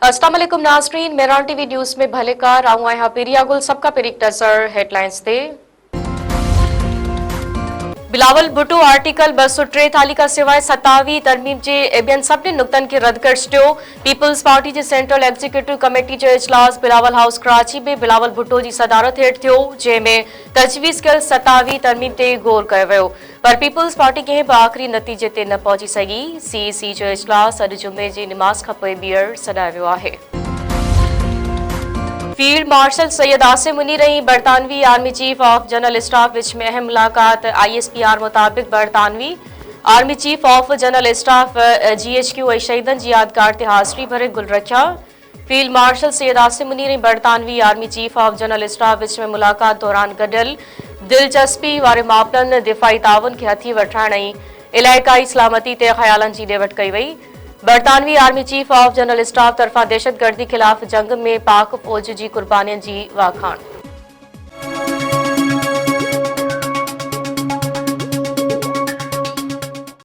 अस्सलाम वालेकुम नाज़रीन, मेरान टीवी न्यूज़ में भले का राऊं आया पेरिया गुल सबका पेरिक नजर हेडलाइंस थे। बिलावल भुट्टो आर्टिकल 203 तालिका सिवाय 27 तरमीम जे ॿियनि सभिनी नुक़्तनि खे रद्द करे छॾियो। पीपल्स पार्टी जे सेंट्रल एग्जीक्यूटिव कमेटी जो इजलास बिलावल हाउस कराची में बिलावल भुट्टो जी सदारत हेठि थियो, जंहिंमें तजवीज़ कयल 27 तरमीम ते गौर कयो वियो, पर पीपल्स पार्टी कंहिं बि आख़िरी नतीजे ते न पहुची सघी। CEC जो इजलास अॼु जुमे जी निमाज़ खां पोइ ॿीहर सॾायो वियो आहे। फील्ड मार्शल सैयद आसिम मुनीर ऐं बरतानवी army chief of general staff विच में अहम मुलाक़ात। ISPR मुताबिक़ बरतानवी army chief of general staff GHQ ऐं शहीदनि जी यादगार ते हाज़िरी भरे गुल रखिया। फील्ड मार्शल सैयद आसिम मुनीर ऐं बरतानवी army chief of general staff विच में मुलाक़ात दौरान गॾियल दिलचस्पी वारे मामलनि, दिफ़ाई ताउन खे हथी वठण ऐं इलाइक़ाई सलामती ते ख़्यालनि जी ॾे वठि कई वई। बरतानवी army chief of general staff तरफ़ां दहशतगर्दी ख़िलाफ़ जंग में पाक फ़ौज जी क़ुर्बानियुनि जी वाखाण।